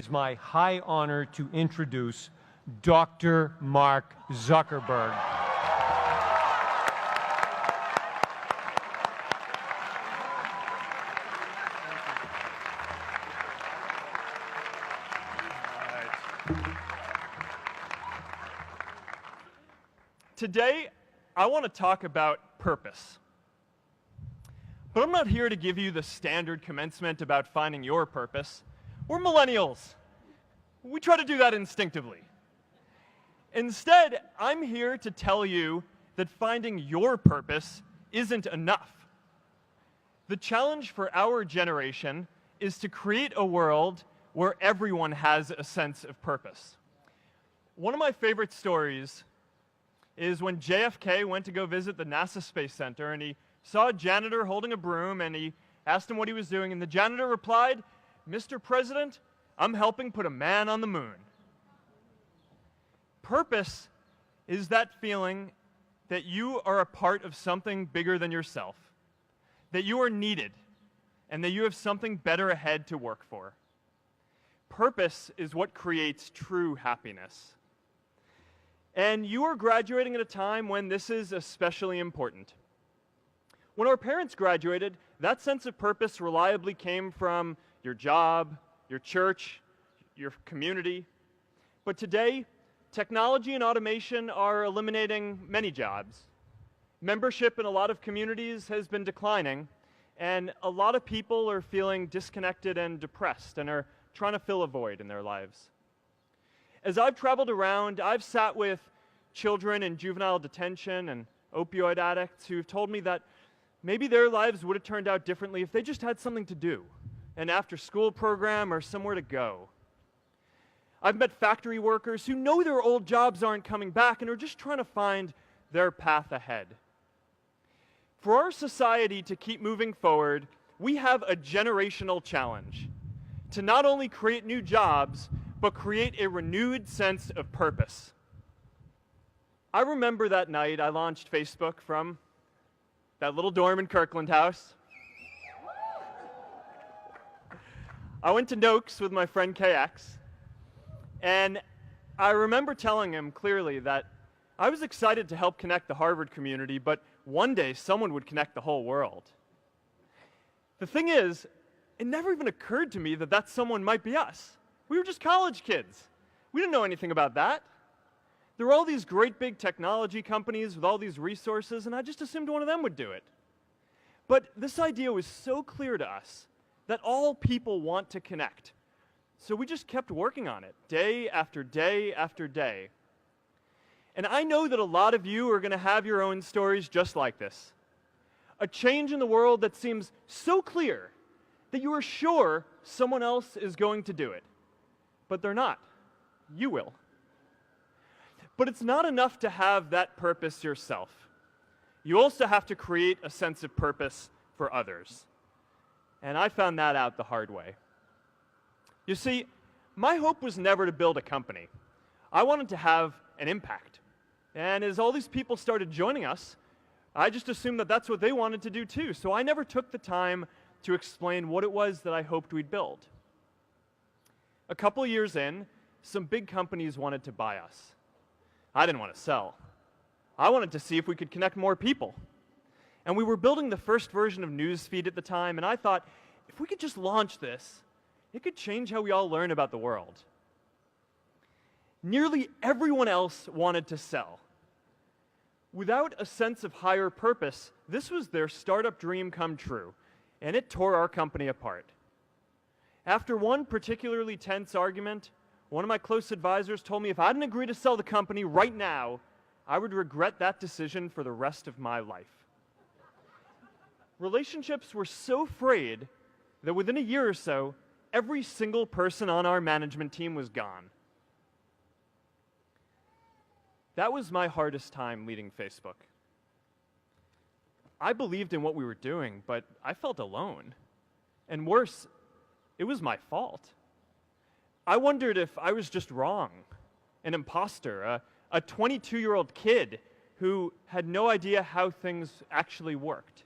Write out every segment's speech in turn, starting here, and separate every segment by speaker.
Speaker 1: It's my high honor to introduce Dr. Mark Zukerberg.
Speaker 2: Today, I want to talk about purpose. But I'm not here to give you the standard commencement about finding your purpose. We're millennials. We try to do that instinctively. Instead, I'm here to tell you that finding your purpose isn't enough. The challenge for our generation is to create a world where everyone has a sense of purpose. One of my favorite stories is when JFK went to go visit the NASA Space Center, and he saw a janitor holding a broom, and he asked him what he was doing, and the janitor replied, "Mr. President, I'm helping put a man on the moon." Purpose is that feeling that you are a part of something bigger than yourself, that you are needed, and that you have something better ahead to work for. Purpose is what creates true happiness. And you are graduating at a time when this is especially important. When our parents graduated, that sense of purpose reliably came from your job, your church, your community. But today, technology and automation are eliminating many jobs. Membership in a lot of communities has been declining, and a lot of people are feeling disconnected and depressed and are trying to fill a void in their lives. As I've traveled around, I've sat with children in juvenile detention and opioid addicts who've told me that maybe their lives would have turned out differently if they just had something to do, an after-school program or somewhere to go. I've met factory workers who know their old jobs aren't coming back and are just trying to find their path ahead. For our society to keep moving forward, we have a generational challenge to not only create new jobs, but create a renewed sense of purpose. I remember that night I launched Facebook from that little dorm in Kirkland House. I went to Noakes with my friend KX, and I remember telling him clearly that I was excited to help connect the Harvard community, but one day someone would connect the whole world. The thing is, it never even occurred to me that that someone might be us. We were just college kids. We didn't know anything about that. There were all these great big technology companies with all these resources, and I just assumed one of them would do it. But this idea was so clear to us that all people want to connect. So we just kept working on it, day after day after day. And I know that a lot of you are going to have your own stories just like this. A change in the world that seems so clear that you are sure someone else is going to do it. But they're not. You will. But it's not enough to have that purpose yourself. You also have to create a sense of purpose for others. And I found that out the hard way. You see, my hope was never to build a company. I wanted to have an impact. And as all these people started joining us, I just assumed that that's what they wanted to do too. So I never took the time to explain what it was that I hoped we'd build. A couple of years in, some big companies wanted to buy us. I didn't want to sell. I wanted to see if we could connect more people. And we were building the first version of Newsfeed at the time, and I thought, if we could just launch this, it could change how we all learn about the world. Nearly everyone else wanted to sell. Without a sense of higher purpose, this was their startup dream come true, and it tore our company apart. After one particularly tense argument, one of my close advisors told me if I didn't agree to sell the company right now, I would regret that decision for the rest of my life. Relationships were so frayed that within a year or so, every single person on our management team was gone. That was my hardest time leading Facebook. I believed in what we were doing, but I felt alone. And worse, it was my fault. I wondered if I was just wrong, an imposter, a 22-year-old kid who had no idea how things actually worked.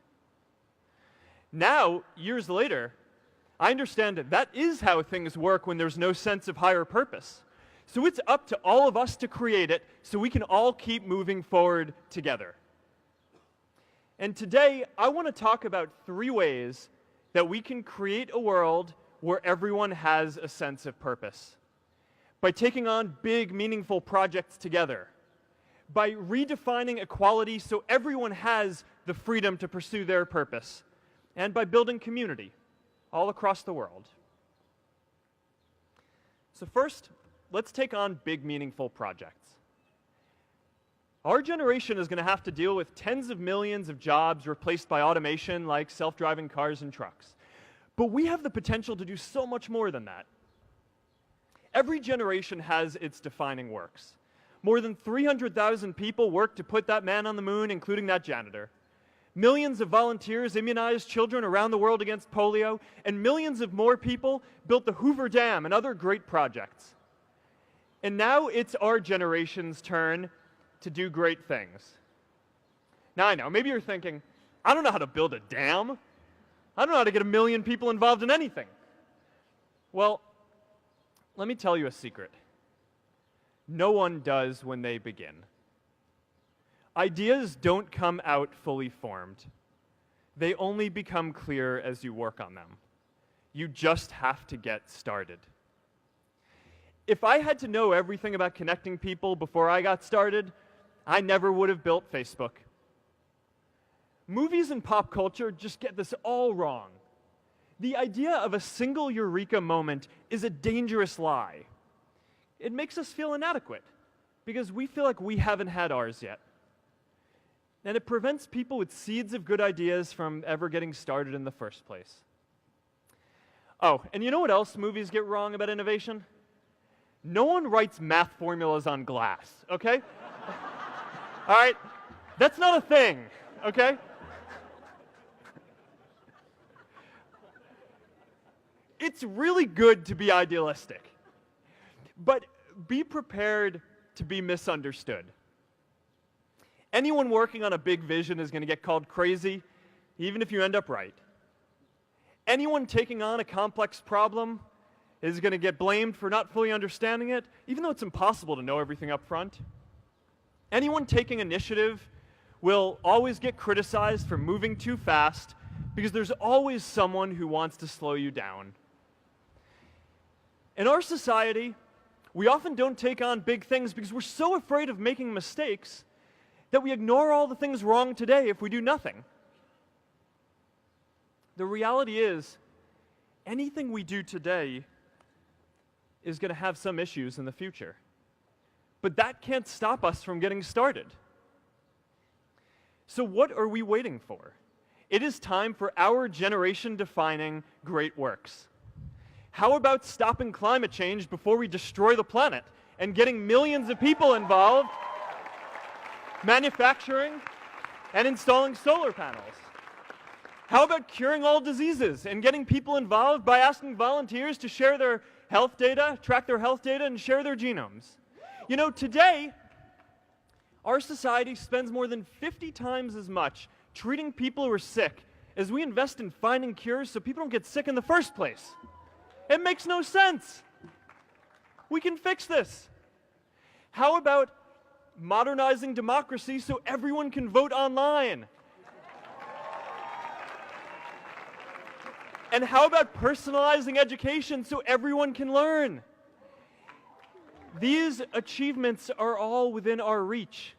Speaker 2: Now, years later, I understand that is how things work when there's no sense of higher purpose. So it's up to all of us to create it so we can all keep moving forward together. And today, I want to talk about 3 ways that we can create a world where everyone has a sense of purpose. By taking on big, meaningful projects together. By redefining equality so everyone has the freedom to pursue their purpose. And by building community all across the world. So first, let's take on big, meaningful projects. Our generation is going to have to deal with tens of millions of jobs replaced by automation like self-driving cars and trucks. But we have the potential to do so much more than that. Every generation has its defining works. More than 300,000 people worked to put that man on the moon, including that janitor. Millions of volunteers immunized children around the world against polio, and millions of more people built the Hoover Dam and other great projects. And now it's our generation's turn to do great things. Now I know, maybe you're thinking, I don't know how to build a dam. I don't know how to get 1 million people involved in anything. Well, let me tell you a secret. No one does when they begin. Ideas don't come out fully formed. They only become clear as you work on them. You just have to get started. If I had to know everything about connecting people before I got started, I never would have built Facebook. Movies and pop culture just get this all wrong. The idea of a single eureka moment is a dangerous lie. It makes us feel inadequate because we feel like we haven't had ours yet. And it prevents people with seeds of good ideas from ever getting started in the first place. Oh, and you know what else movies get wrong about innovation? No one writes math formulas on glass, okay? All right? That's not a thing, okay? It's really good to be idealistic, but be prepared to be misunderstood. Anyone working on a big vision is going to get called crazy, even if you end up right. Anyone taking on a complex problem is going to get blamed for not fully understanding it, even though it's impossible to know everything up front. Anyone taking initiative will always get criticized for moving too fast because there's always someone who wants to slow you down. In our society, we often don't take on big things because we're so afraid of making mistakes that we ignore all the things wrong today if we do nothing. The reality is, anything we do today is going to have some issues in the future. But that can't stop us from getting started. So what are we waiting for? It is time for our generation-defining great works. How about stopping climate change before we destroy the planet and getting millions of people involved, manufacturing and installing solar panels? How about curing all diseases and getting people involved by asking volunteers to share their health data, track their health data, and share their genomes? You know, today, our society spends more than 50 times as much treating people who are sick as we invest in finding cures so people don't get sick in the first place. It makes no sense. We can fix this. How about modernizing democracy so everyone can vote online? And how about personalizing education so everyone can learn? These achievements are all within our reach.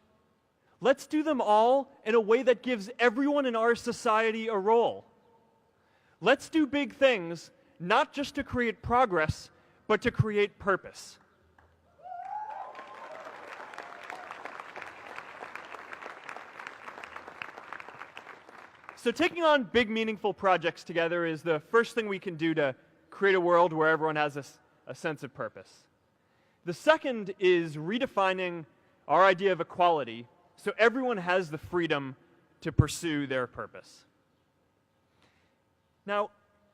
Speaker 2: Let's do them all in a way that gives everyone in our society a role. Let's do big things, not just to create progress, but to create purpose. So taking on big, meaningful projects together is the first thing we can do to create a world where everyone has a sense of purpose. The second is redefining our idea of equality so everyone has the freedom to pursue their purpose. Now,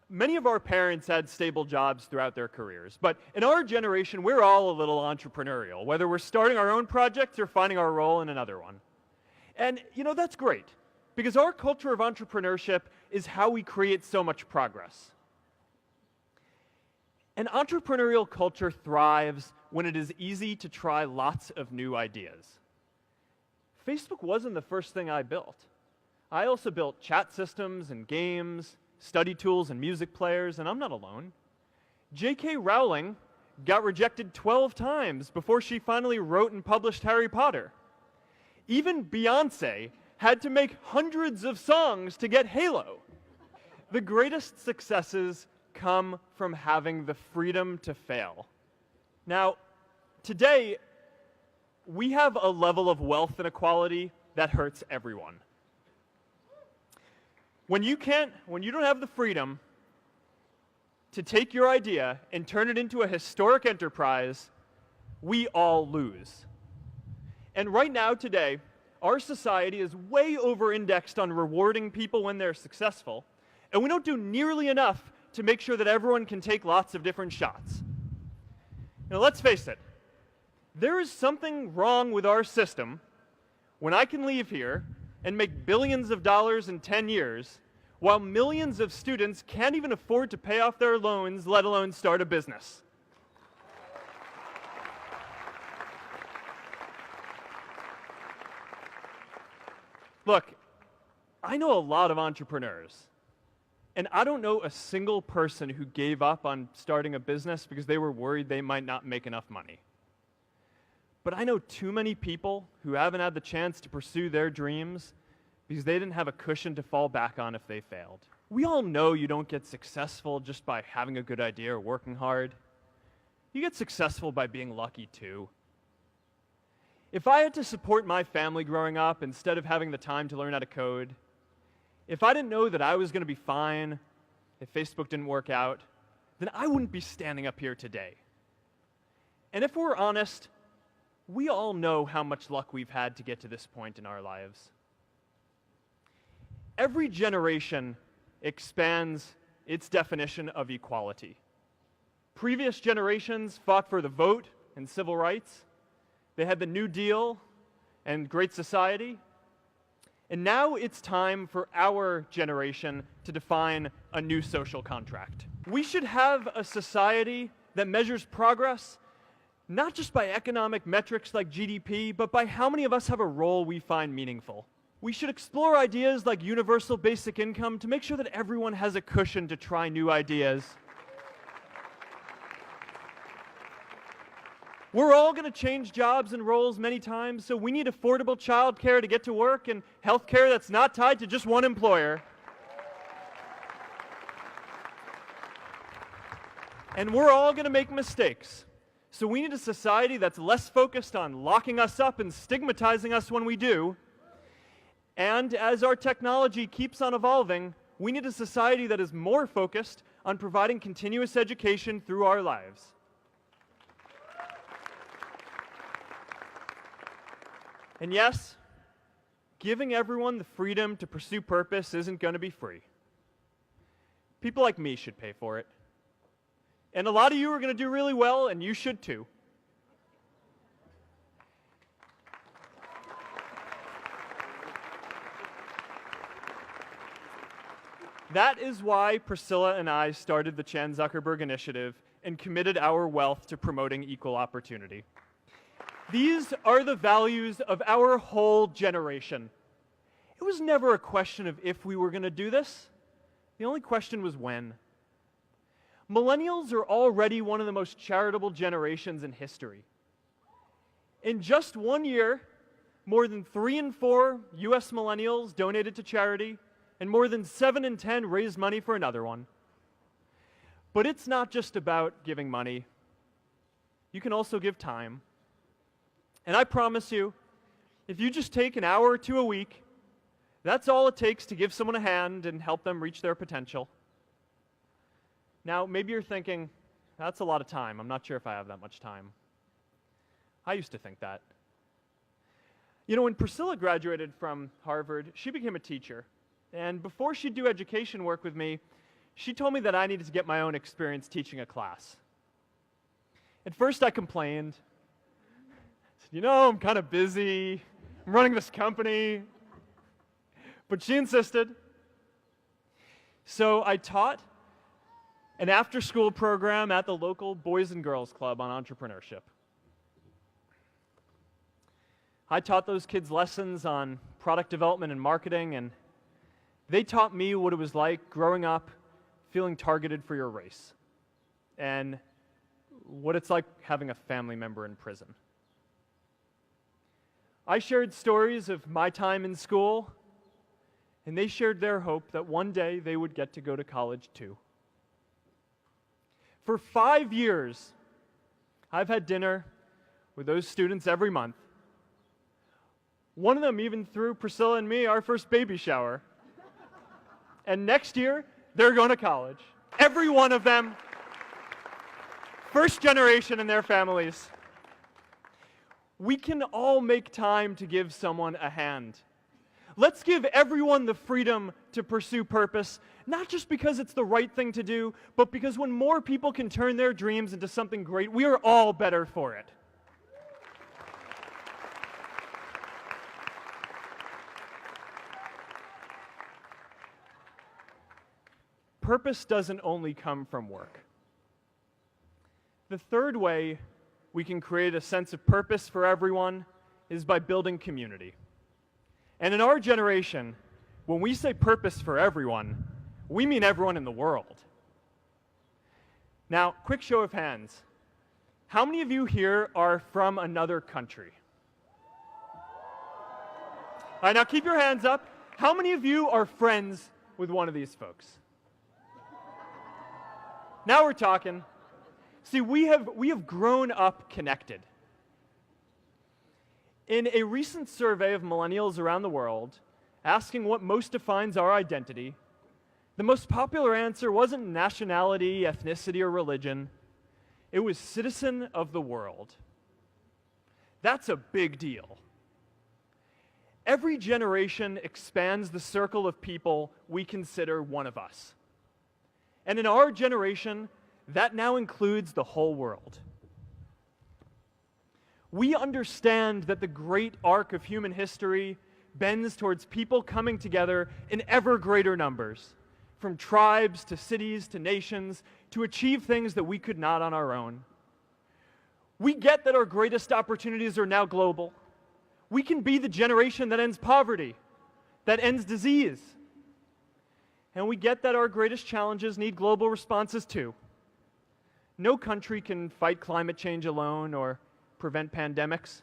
Speaker 2: many of our parents had stable jobs throughout their careers, but in our generation, we're all a little entrepreneurial, whether we're starting our own projects or finding our role in another one. And, you know, that's great, because our culture of entrepreneurship is how we create so much progress. An entrepreneurial culture thrives when it is easy to try lots of new ideas. Facebook wasn't the first thing I built. I also built chat systems and games, study tools and music players, and I'm not alone. J.K. Rowling got rejected 12 times before she finally wrote and published Harry Potter. Even Beyoncé had to make hundreds of songs to get Halo. The greatest successes come from having the freedom to fail. Now, today, we have a level of wealth inequality that hurts everyone. When you don't have the freedom to take your idea and turn it into a historic enterprise, we all lose. And right now, today, our society is way over-indexed on rewarding people when they're successful, and we don't do nearly enough to make sure that everyone can take lots of different shots. Now, let's face it, there is something wrong with our system when I can leave here and make billions of dollars in 10 years, while millions of students can't even afford to pay off their loans, let alone start a business. Look, I know a lot of entrepreneurs, and I don't know a single person who gave up on starting a business because they were worried they might not make enough money. But I know too many people who haven't had the chance to pursue their dreams because they didn't have a cushion to fall back on if they failed. We all know you don't get successful just by having a good idea or working hard. You get successful by being lucky too. If I had to support my family growing up instead of having the time to learn how to code, if I didn't know that I was going to be fine if Facebook didn't work out, then I wouldn't be standing up here today. And if we're honest, we all know how much luck we've had to get to this point in our lives. Every generation expands its definition of equality. Previous generations fought for the vote and civil rights. They had the New Deal and Great Society. And now it's time for our generation to define a new social contract. We should have a society that measures progress not just by economic metrics like GDP, but by how many of us have a role we find meaningful. We should explore ideas like universal basic income to make sure that everyone has a cushion to try new ideas. We're all going to change jobs and roles many times, so we need affordable childcare to get to work and healthcare that's not tied to just one employer. And we're all going to make mistakes. So we need a society that's less focused on locking us up and stigmatizing us when we do. And as our technology keeps on evolving, we need a society that is more focused on providing continuous education through our lives. And yes, giving everyone the freedom to pursue purpose isn't going to be free. People like me should pay for it. And a lot of you are going to do really well, and you should too. That is why Priscilla and I started the Chan Zukerberg Initiative and committed our wealth to promoting equal opportunity. These are the values of our whole generation. It was never a question of if we were going to do this. The only question was when. Millennials are already one of the most charitable generations in history. In just 1 year, more than 3 in 4 US millennials donated to charity, and more than 7 in 10 raised money for another one. But it's not just about giving money. You can also give time. And I promise you, if you just take an hour or two a week, that's all it takes to give someone a hand and help them reach their potential. Now, maybe you're thinking, that's a lot of time. I'm not sure if I have that much time. I used to think that. You know, when Priscilla graduated from Harvard, she became a teacher. And before she'd do education work with me, she told me that I needed to get my own experience teaching a class. At first, I complained. I said, you know, I'm kind of busy. I'm running this company. But she insisted. So I taught, an after-school program at the local Boys and Girls Club on entrepreneurship. I taught those kids lessons on product development and marketing, and they taught me what it was like growing up feeling targeted for your race, and what it's like having a family member in prison. I shared stories of my time in school, and they shared their hope that one day they would get to go to college too. For 5 years, I've had dinner with those students every month. One of them even threw Priscilla and me our first baby shower. And next year, they're going to college. Every one of them, first generation in their families. We can all make time to give someone a hand. Let's give everyone the freedom to pursue purpose, not just because it's the right thing to do, but because when more people can turn their dreams into something great, we are all better for it. Purpose doesn't only come from work. The third way we can create a sense of purpose for everyone is by building community. And in our generation, when we say purpose for everyone, we mean everyone in the world. Now, quick show of hands. How many of you here are from another country? All right, now keep your hands up. How many of you are friends with one of these folks? Now we're talking. See, we have grown up connected. In a recent survey of millennials around the world, asking what most defines our identity, the most popular answer wasn't nationality, ethnicity, or religion. It was citizen of the world. That's a big deal. Every generation expands the circle of people we consider one of us. And in our generation, that now includes the whole world. We understand that the great arc of human history bends towards people coming together in ever greater numbers, from tribes to cities to nations, to achieve things that we could not on our own. We get that our greatest opportunities are now global. We can be the generation that ends poverty, that ends disease. And we get that our greatest challenges need global responses too. No country can fight climate change alone or prevent pandemics.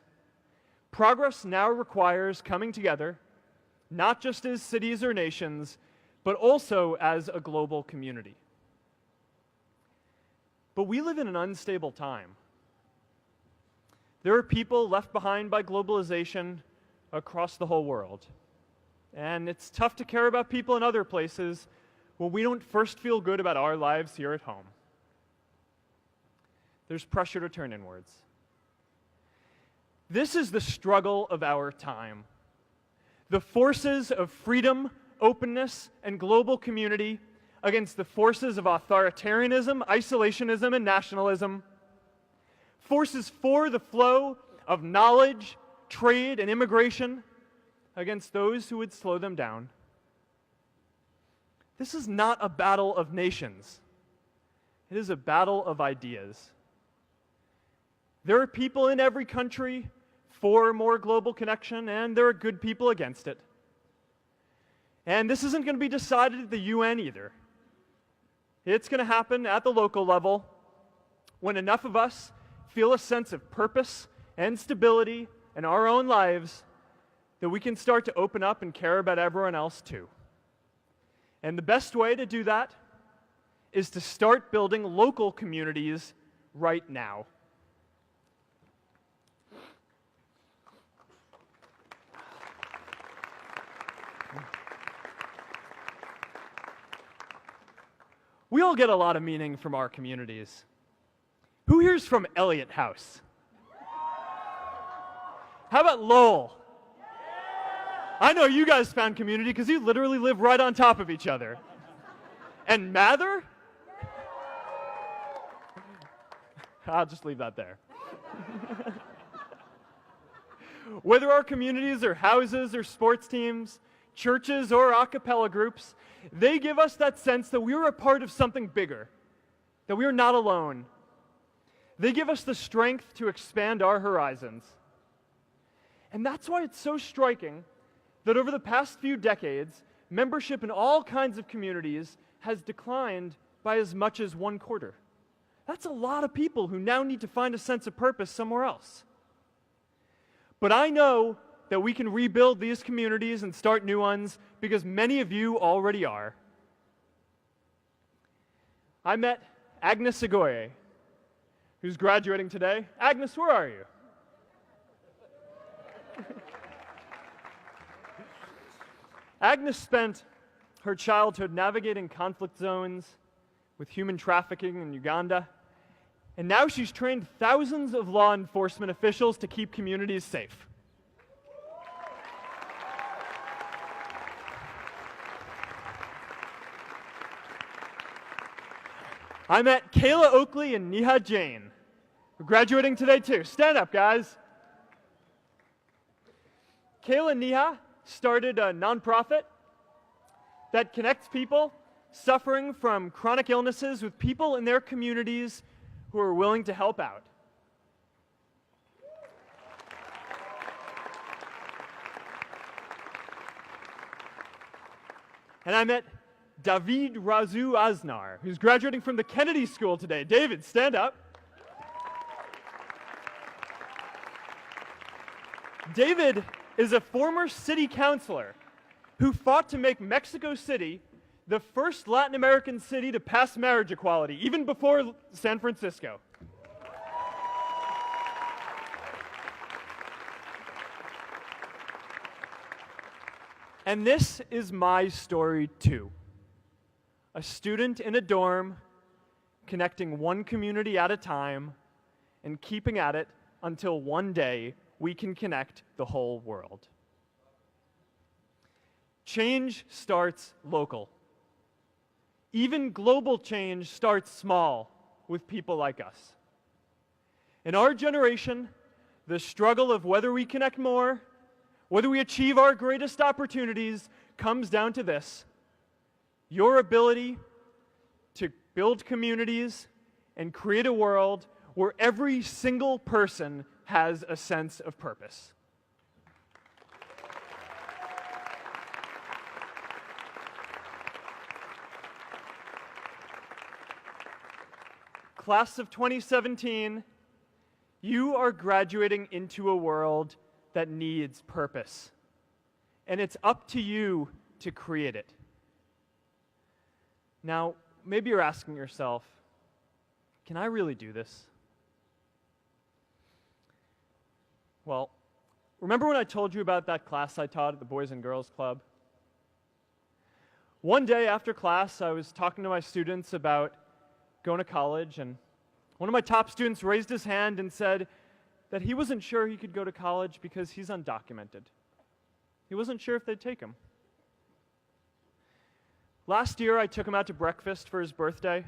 Speaker 2: Progress now requires coming together, not just as cities or nations, but also as a global community. But we live in an unstable time. There are people left behind by globalization across the whole world. And it's tough to care about people in other places when we don't first feel good about our lives here at home. There's pressure to turn inwards. This is the struggle of our time. The forces of freedom, openness, and global community against the forces of authoritarianism, isolationism, and nationalism. Forces for the flow of knowledge, trade, and immigration against those who would slow them down. This is not a battle of nations. It is a battle of ideas. There are people in every country for more global connection, and there are good people against it. And this isn't going to be decided at the UN either. It's going to happen at the local level when enough of us feel a sense of purpose and stability in our own lives that we can start to open up and care about everyone else too. And the best way to do that is to start building local communities right now. We all get a lot of meaning from our communities. Who here's from Elliott House? How about Lowell? I know you guys found community because you literally live right on top of each other. And Mather? I'll just leave that there. Whether our communities are houses or sports teams, churches or a cappella groups, they give us that sense that we are a part of something bigger, that we are not alone. They give us the strength to expand our horizons. And that's why it's so striking that over the past few decades, membership in all kinds of communities has declined by as much as 1/4. That's a lot of people who now need to find a sense of purpose somewhere else. But I know that we can rebuild these communities and start new ones because many of you already are. I met Agnes Agoye, who's graduating today. Agnes, where are you? Agnes spent her childhood navigating conflict zones with human trafficking in Uganda, and now she's trained thousands of law enforcement officials to keep communities safe. I met Kayla Oakley and Neha Jain. We're graduating today too. Stand up, guys. Kayla and Neha started a nonprofit that connects people suffering from chronic illnesses with people in their communities who are willing to help out. And I met David Razu Aznar, who's graduating from the Kennedy School today. David, stand up. David is a former city councilor who fought to make Mexico City the first Latin American city to pass marriage equality, even before San Francisco. And this is my story too. A student in a dorm, connecting one community at a time and keeping at it until one day we can connect the whole world. Change starts local. Even global change starts small with people like us. In our generation, the struggle of whether we connect more, whether we achieve our greatest opportunities, comes down to this: your ability to build communities and create a world where every single person has a sense of purpose. Class of 2017, you are graduating into a world that needs purpose. And it's up to you to create it. Now, maybe you're asking yourself, can I really do this? Well, remember when I told you about that class I taught at the Boys and Girls Club? One day after class, I was talking to my students about going to college, and one of my top students raised his hand and said that he wasn't sure he could go to college because he's undocumented. He wasn't sure if they'd take him. Last year, I took him out to breakfast for his birthday,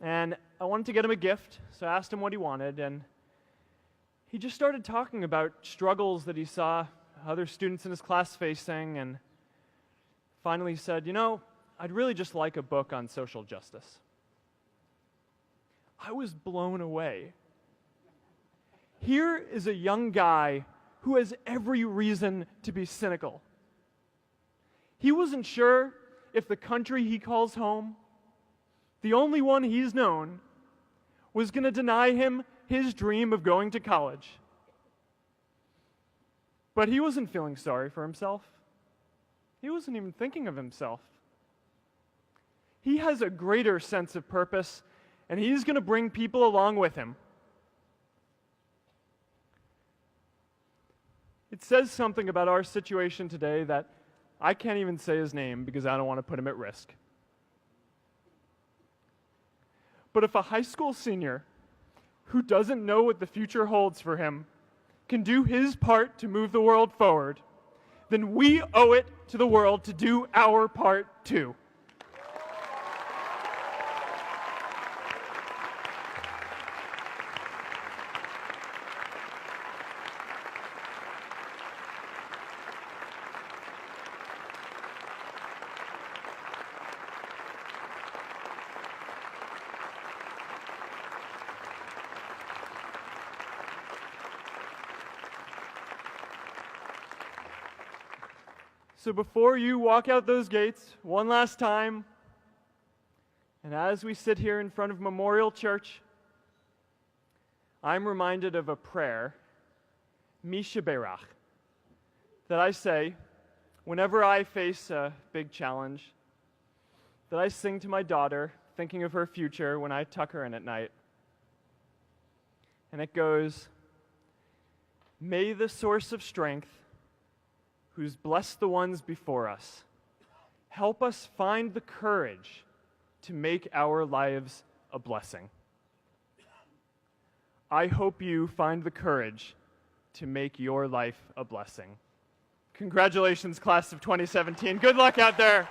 Speaker 2: and I wanted to get him a gift, so I asked him what he wanted, and he just started talking about struggles that he saw other students in his class facing, and finally said, I'd really just like a book on social justice. I was blown away. Here is a young guy who has every reason to be cynical. He wasn't sure if the country he calls home, the only one he's known, was going to deny him his dream of going to college. But he wasn't feeling sorry for himself. He wasn't even thinking of himself. He has a greater sense of purpose, and he's going to bring people along with him. It says something about our situation today that I can't even say his name because I don't want to put him at risk. But if a high school senior who doesn't know what the future holds for him can do his part to move the world forward, then we owe it to the world to do our part too. So before you walk out those gates one last time, and as we sit here in front of Memorial Church, I'm reminded of a prayer, Misha Berach, that I say whenever I face a big challenge, that I sing to my daughter, thinking of her future when I tuck her in at night. And it goes, "May the source of strength, who's blessed the ones before us, help us find the courage to make our lives a blessing." I hope you find the courage to make your life a blessing. Congratulations, class of 2017. Good luck out there.